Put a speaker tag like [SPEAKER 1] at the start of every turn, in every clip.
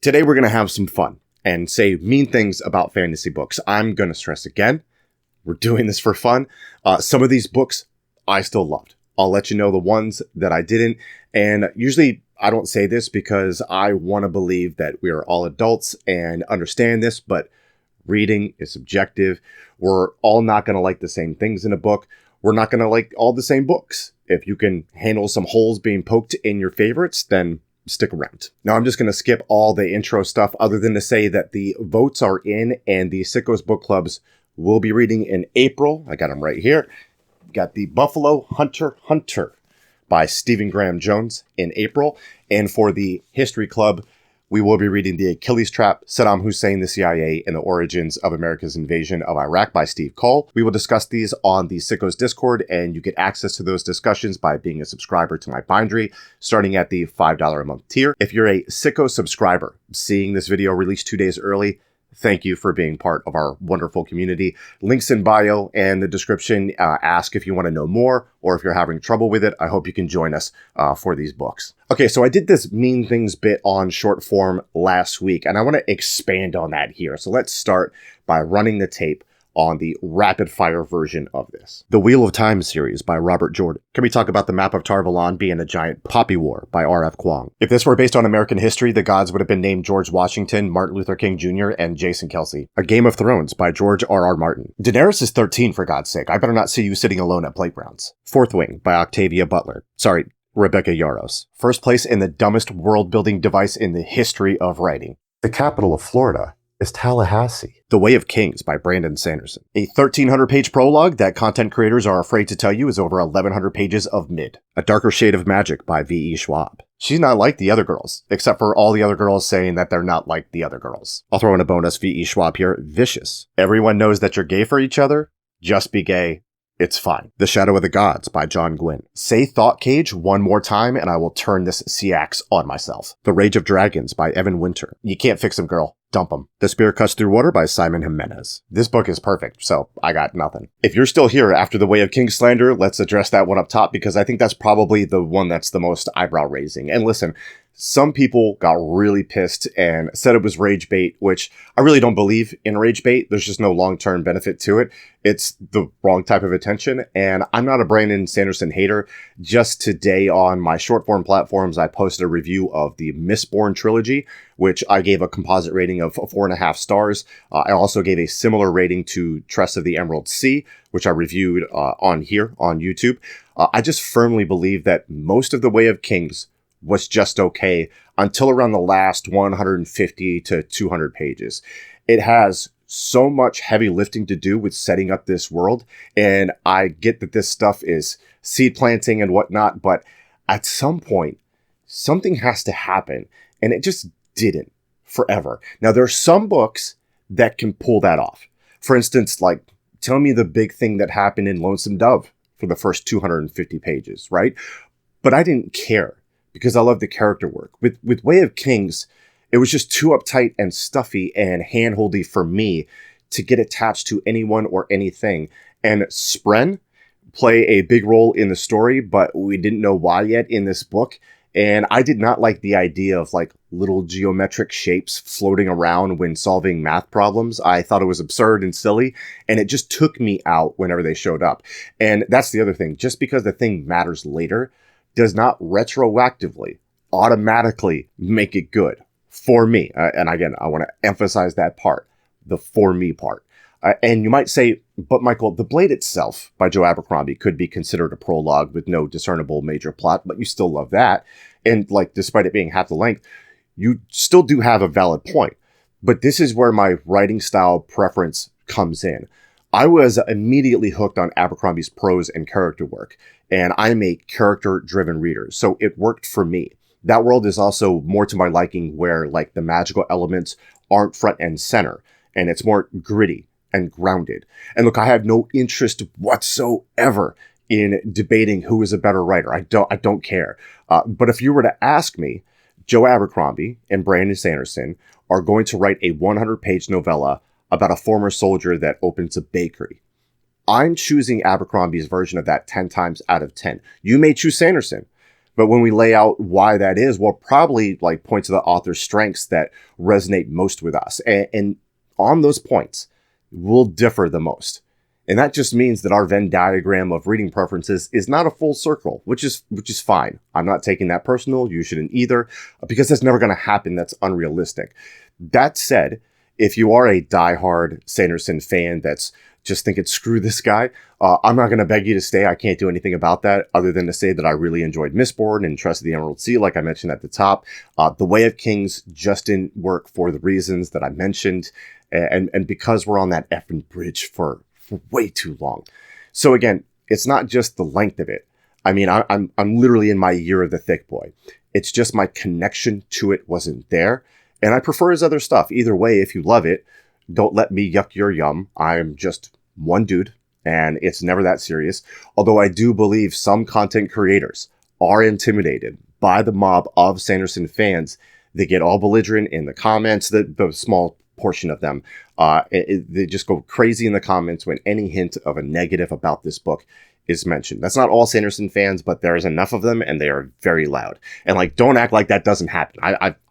[SPEAKER 1] Today we're going to have some fun and say mean things about fantasy books. I'm going to stress again, we're doing this for fun. Some of these books I still loved. I'll let you know the ones that I didn't. And usually I don't say this because I want to believe that we are all adults and understand this, but reading is subjective. We're all not going to like the same things in a book. We're not going to like all the same books. If you can handle some holes being poked in your favorites, then stick around. Now, I'm just going to skip all the intro stuff other than to say that the votes are in and the Sickos book clubs will be reading in April. I got them right here. Got the Buffalo Hunter by Stephen Graham Jones in April. And for the History Club, we will be reading The Achilles Trap, Saddam Hussein, the CIA, and the Origins of America's Invasion of Iraq by Steve Cole. We will discuss these on the Sickos Discord, and you get access to those discussions by being a subscriber to my bindery, starting at the $5 a month tier. If you're a Sickos subscriber, seeing this video released 2 days early, thank you for being part of our wonderful community. Links in bio and the description. Ask if you want to know more or if you're having trouble with it. I hope you can join us for these books. Okay, so I did this mean things bit on short form last week, and I want to expand on that here. So let's start by running the tape on the rapid fire version of this. The Wheel of Time series by Robert Jordan. Can we talk about the map of Tar-Valon being a giant poppy war by RF Kuang? If this were based on American history, the gods would have been named George Washington, Martin Luther King Jr., and Jason Kelsey. A Game of Thrones by George R.R. Martin. Daenerys is 13, for God's sake. I better not see you sitting alone at playgrounds. Fourth Wing by Octavia Butler. Sorry, Rebecca Yarros. First place in the dumbest world-building device in the history of writing. The capital of Florida is Tallahassee. The Way of Kings by Brandon Sanderson. A 1,300-page prologue that content creators are afraid to tell you is over 1,100 pages of mid. A Darker Shade of Magic by VE Schwab. She's not like the other girls, except for all the other girls saying that they're not like the other girls. I'll throw in a bonus VE Schwab here. Vicious. Everyone knows that you're gay for each other. Just be gay. It's fine. The Shadow of the Gods by Gwynne. Say Thought Cage one more time and I will turn this CX on myself. The Rage of Dragons by Evan Winter. You can't fix him, girl. Dump him. The Spear Cuts Through Water by Simon Jimenez. This book is perfect, so I got nothing. If you're still here after The Way of King slander, let's address that one up top because I think that's probably the one that's the most eyebrow raising. And listen, some people got really pissed and said it was rage bait, which I really don't believe in rage bait. There's just no long-term benefit to it. It's the wrong type of attention. And I'm not a Brandon Sanderson hater. Just today on my short form platforms, I posted a review of the Mistborn trilogy, which I gave a composite rating of 4.5 stars. I also gave a similar rating to Tress of the Emerald Sea, which I reviewed on here on YouTube. I just firmly believe that most of The Way of Kings was just okay until around the last 150 to 200 pages. It has so much heavy lifting to do with setting up this world, and I get that this stuff is seed planting and whatnot, but at some point, something has to happen, and it just didn't forever. Now, there are some books that can pull that off. For instance, like, tell me the big thing that happened in Lonesome Dove for the first 250 pages, right? But I didn't care, because I love the character work. With Way of Kings, it was just too uptight and stuffy and handholdy for me to get attached to anyone or anything. And Spren play a big role in the story, but we didn't know why yet in this book. And I did not like the idea of like little geometric shapes floating around when solving math problems. I thought it was absurd and silly, and it just took me out whenever they showed up. And that's the other thing. Just because the thing matters later does not retroactively automatically make it good for me. And again, I want to emphasize that part, the for me part. And you might say, but Michael, The Blade itself by Joe Abercrombie could be considered a prologue with no discernible major plot, but you still love that. And like, despite it being half the length, you still do have a valid point. But this is where my writing style preference comes in. I was immediately hooked on Abercrombie's prose and character work, and I'm a character-driven reader, so it worked for me. That world is also more to my liking where, like, the magical elements aren't front and center, and it's more gritty and grounded. And look, I have no interest whatsoever in debating who is a better writer. I don't care. But if you were to ask me, Joe Abercrombie and Brandon Sanderson are going to write a 100-page novella about a former soldier that opens a bakery. I'm choosing Abercrombie's version of that 10 times out of 10. You may choose Sanderson, But when we lay out why that is, we'll probably like point to the author's strengths that resonate most with us. And on those points, we'll differ the most. And that just means that our Venn diagram of reading preferences is not a full circle, which is fine. I'm not taking that personal. You shouldn't either, because that's never going to happen. That's unrealistic. That said, if you are a diehard Sanderson fan that's just thinking, screw this guy, I'm not going to beg you to stay. I can't do anything about that other than to say that I really enjoyed Mistborn and Trust of the Emerald Sea, like I mentioned at the top. The Way of Kings just didn't work for the reasons that I mentioned. And because we're on that effing bridge for way too long. So again, it's not just the length of it. I mean, I'm literally in my year of the thick boy. It's just my connection to it wasn't there. And I prefer his other stuff. Either way, if you love it, don't let me yuck your yum. I'm just one dude, and it's never that serious. Although I do believe some content creators are intimidated by the mob of Sanderson fans. They get all belligerent in the comments, the small portion of them. They just go crazy in the comments when any hint of a negative about this book is mentioned. That's not all Sanderson fans, but there is enough of them, and they are very loud. And like, don't act like that doesn't happen.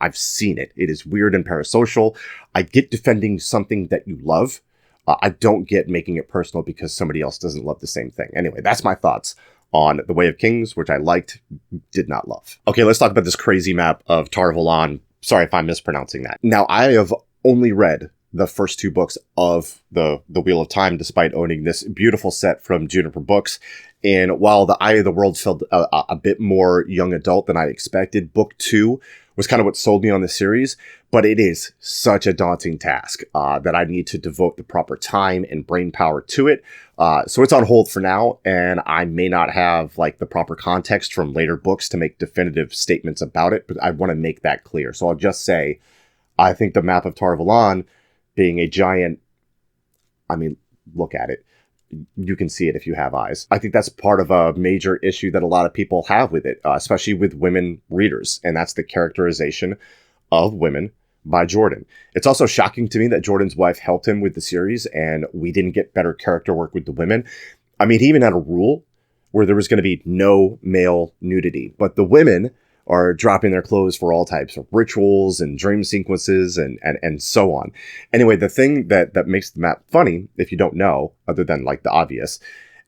[SPEAKER 1] I've seen it. It is weird and parasocial. I get defending something that you love. I don't get making it personal because somebody else doesn't love the same thing. Anyway, that's my thoughts on The Way of Kings, which I liked, did not love. Okay, let's talk about this crazy map of Tar Valon. Sorry if I'm mispronouncing that. Now, I have only read the first two books of the Wheel of Time, despite owning this beautiful set from Juniper Books. And while The Eye of the World felt a bit more young adult than I expected, book 2 was kind of what sold me on the series. But it is such a daunting task that I need to devote the proper time and brain power to it. So it's on hold for now, and I may not have like the proper context from later books to make definitive statements about it, but I want to make that clear. So I'll just say, I think the map of Tar Valon being a giant, I mean, look at it. You can see it if you have eyes. I think that's part of a major issue that a lot of people have with it, especially with women readers, and that's the characterization of women by Jordan. It's also shocking to me that Jordan's wife helped him with the series, and we didn't get better character work with the women. I mean, he even had a rule where there was going to be no male nudity, but the women are dropping their clothes for all types of rituals and dream sequences and so on. Anyway, the thing that makes the map funny, if you don't know, other than like the obvious,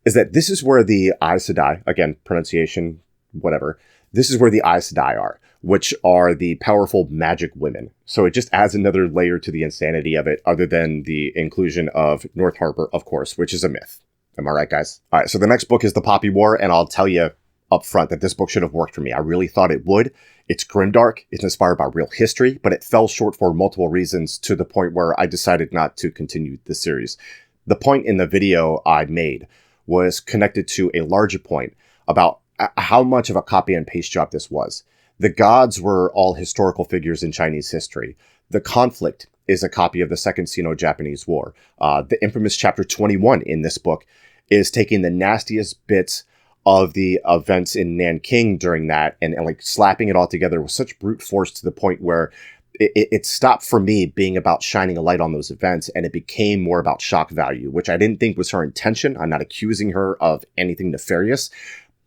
[SPEAKER 1] is that this is where the Aes Sedai, again, pronunciation, whatever, this is where the Aes Sedai are, which are the powerful magic women. So it just adds another layer to the insanity of it, other than the inclusion of North Harbor, of course, which is a myth. Am I right, guys? All right, so the next book is The Poppy War, and I'll tell you up front that this book should have worked for me. I really thought it would. It's grimdark, it's inspired by real history, but it fell short for multiple reasons to the point where I decided not to continue the series. The point in the video I made was connected to a larger point about how much of a copy and paste job this was. The gods were all historical figures in Chinese history. The conflict is a copy of the Second Sino-Japanese War. The infamous chapter 21 in this book is taking the nastiest bits of the events in Nanking during that and like slapping it all together with such brute force to the point where it stopped for me being about shining a light on those events, and it became more about shock value, which I didn't think was her intention. I'm not accusing her of anything nefarious,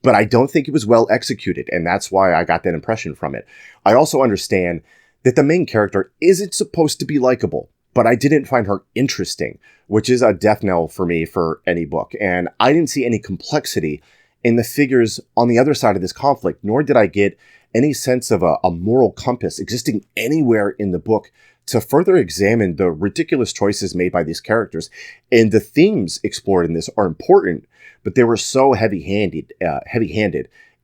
[SPEAKER 1] but I don't think it was well executed, and that's why I got that impression from it. I also understand that the main character isn't supposed to be likable, but I didn't find her interesting, which is a death knell for me for any book, and I didn't see any complexity in the figures on the other side of this conflict, nor did I get any sense of a moral compass existing anywhere in the book to further examine the ridiculous choices made by these characters. And the themes explored in this are important, but they were so heavy-handed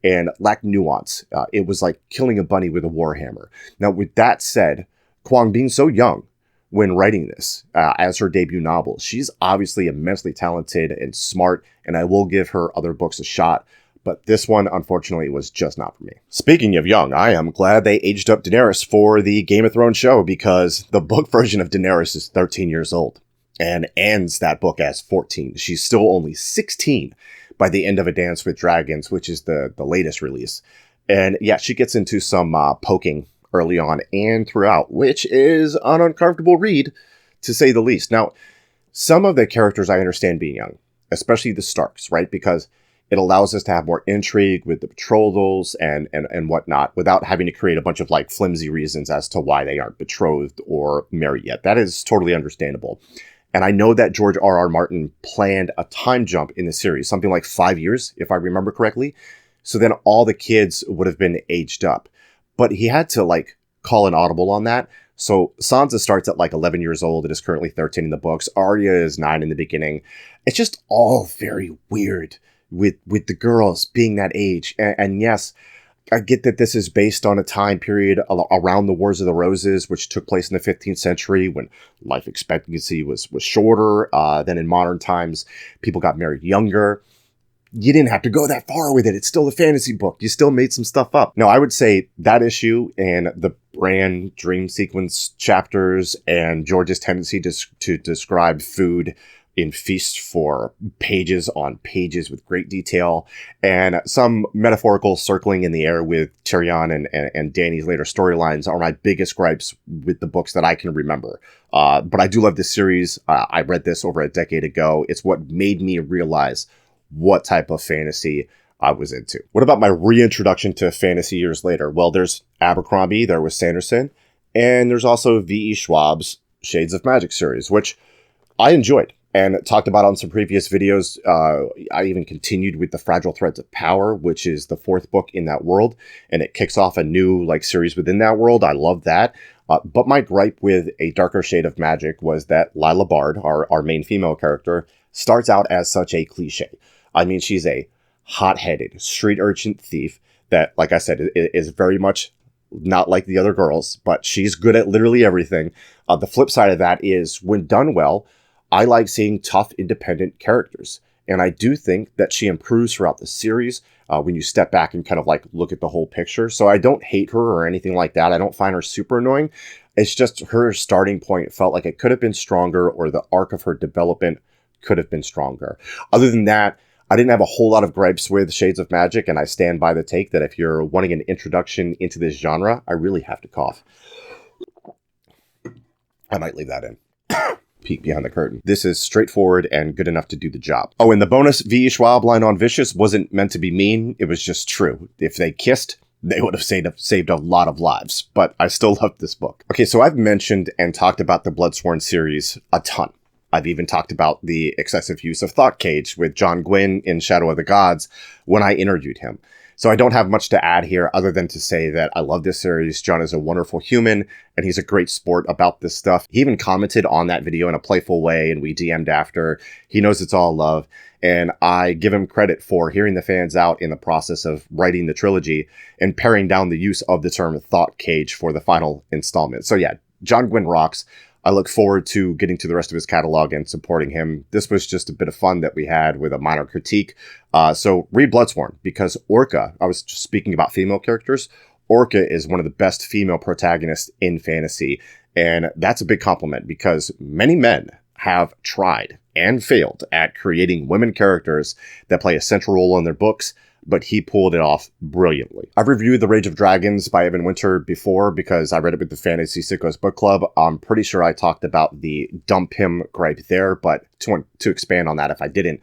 [SPEAKER 1] and lacked nuance. It was like killing a bunny with a warhammer. Now, with that said, Kuang being so young when writing this as her debut novel, she's obviously immensely talented and smart, and I will give her other books a shot, but this one, unfortunately, was just not for me. Speaking of young, I am glad they aged up Daenerys for the Game of Thrones show, because the book version of Daenerys is 13 years old and ends that book as 14. She's still only 16 by the end of A Dance with Dragons, which is the latest release. And yeah, she gets into some poking early on and throughout, which is an uncomfortable read, to say the least. Now, some of the characters I understand being young, especially the Starks, right? Because It allows us to have more intrigue with the betrothals and whatnot without having to create a bunch of like flimsy reasons as to why they aren't betrothed or married yet. That is totally understandable. And I know that George R.R. Martin planned a time jump in the series, something like 5 years, if I remember correctly. So then all the kids would have been aged up. But he had to like call an audible on that. So Sansa starts at like 11 years old. It is currently 13 in the books. Arya is 9 in the beginning. It's just all very weird with the girls being that age. And yes, I get that this is based on a time period around the Wars of the Roses, which took place in the 15th century when life expectancy was shorter than in modern times. People got married younger. You didn't have to go that far with it. It's still a fantasy book. You still made some stuff up. No, I would say that issue and the Bran dream sequence chapters and George's tendency to describe food in feast for pages on pages with great detail and some metaphorical circling in the air with Tyrion and Dany's later storylines are my biggest gripes with the books that I can remember. But I do love this series. I read this over a decade ago. It's what made me realize what type of fantasy I was into. What about my reintroduction to fantasy years later? Well, there's Abercrombie, there was Sanderson, and there's also VE Schwab's Shades of Magic series, which I enjoyed and talked about on some previous videos. I even continued with the Fragile Threads of Power, which is the 4th book in that world, and it kicks off a new like series within that world. I love that. But my gripe with A Darker Shade of Magic was that Lila Bard, our main female character, starts out as such a cliche. I mean, she's a hot-headed street urchin thief that, like I said, is very much not like the other girls, but she's good at literally everything. The flip side of that is, when done well, I like seeing tough, independent characters. And I do think that she improves throughout the series when you step back and kind of like look at the whole picture. So I don't hate her or anything like that. I don't find her super annoying. It's just her starting point felt like it could have been stronger, or the arc of her development could have been stronger. Other than that, I didn't have a whole lot of gripes with Shades of Magic, and I stand by the take that if you're wanting an introduction into this genre, I really have to cough. I might leave that in. Peek behind the curtain. This is straightforward and good enough to do the job. Oh, and the bonus VE Schwab line on Vicious wasn't meant to be mean. It was just true. If they kissed, they would have saved a lot of lives. But I still love this book. Okay, so I've mentioned and talked about the Bloodsworn series a ton. I've even talked about the excessive use of Thought Cage with John Gwynne in Shadow of the Gods when I interviewed him. So I don't have much to add here other than to say that I love this series. John is a wonderful human, and he's a great sport about this stuff. He even commented on that video in a playful way, and we DM'd after. He knows it's all love, and I give him credit for hearing the fans out in the process of writing the trilogy and paring down the use of the term Thought Cage for the final installment. So yeah, John Gwynne rocks. I look forward to getting to the rest of his catalog and supporting him. This was just a bit of fun that we had with a minor critique. So read Bloodsworn, because Orca, I was just speaking about female characters, Orca is one of the best female protagonists in fantasy. And that's a big compliment, because many men have tried and failed at creating women characters that play a central role in their books, but he pulled it off brilliantly. I've reviewed The Rage of Dragons by Evan Winter before because I read it with the Fantasy Sickos Book Club. I'm pretty sure I talked about the dump him gripe there, but to expand on that if I didn't,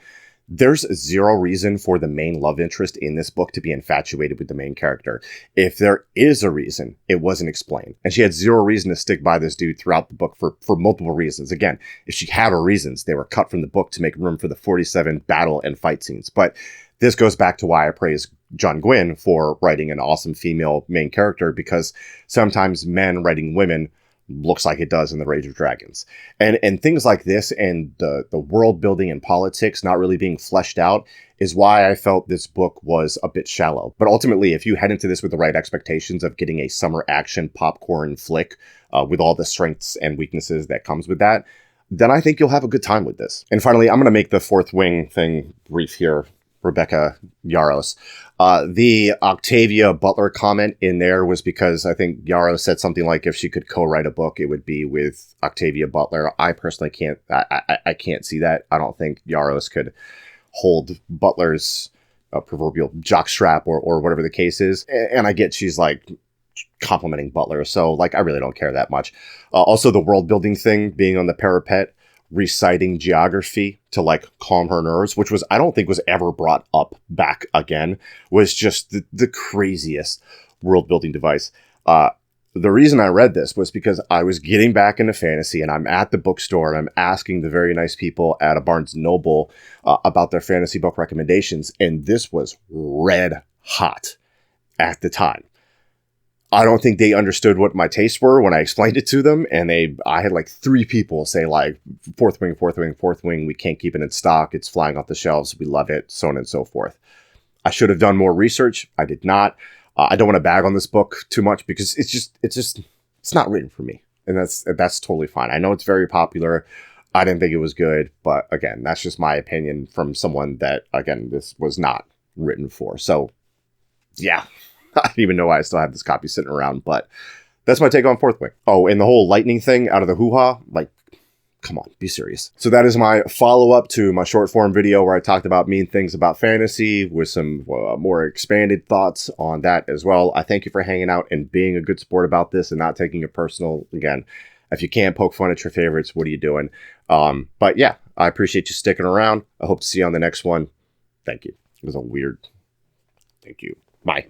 [SPEAKER 1] there's zero reason for the main love interest in this book to be infatuated with the main character. If there is a reason, it wasn't explained. And she had zero reason to stick by this dude throughout the book for multiple reasons. Again, if she had her reasons, they were cut from the book to make room for the 47 battle and fight scenes. But this goes back to why I praise John Gwynne for writing an awesome female main character, because sometimes men writing women looks like it does in The Rage of Dragons. And things like this and the world building and politics not really being fleshed out is why I felt this book was a bit shallow. But ultimately, if you head into this with the right expectations of getting a summer action popcorn flick with all the strengths and weaknesses that comes with that, then I think you'll have a good time with this. And finally, I'm going to make the fourth wing thing brief here. Rebecca Yarros. The Octavia Butler comment in there was because I think Yarros said something like if she could co-write a book, it would be with Octavia Butler. I personally can't, I can't see that. I don't think Yarros could hold Butler's proverbial jockstrap or whatever the case is. And I get she's like complimenting Butler. So like, I really don't care that much. Also the world building thing being on the parapet reciting geography to like calm her nerves, which was, I don't think was ever brought up back again, was just the craziest world building device. The reason I read this was because I was getting back into fantasy, and I'm at the bookstore and I'm asking the very nice people at a Barnes & Noble about their fantasy book recommendations. And this was red hot at the time. I don't think they understood what my tastes were when I explained it to them. And I had like 3 people say like, fourth wing, we can't keep it in stock. It's flying off the shelves. We love it, so on and so forth. I should have done more research. I did not. I don't want to bag on this book too much because it's not written for me. And that's totally fine. I know it's very popular. I didn't think it was good. But again, that's just my opinion from someone that, again, this was not written for. So yeah. I didn't even know why I still have this copy sitting around, but that's my take on Fourth Wing. Oh, and the whole lightning thing out of the hoo-ha, like, come on, be serious. So that is my follow-up to my short form video where I talked about mean things about fantasy with some more expanded thoughts on that as well. I thank you for hanging out and being a good sport about this and not taking it personal. Again, if you can't poke fun at your favorites, what are you doing? But yeah, I appreciate you sticking around. I hope to see you on the next one. Thank you. It was a weird... Thank you. Bye.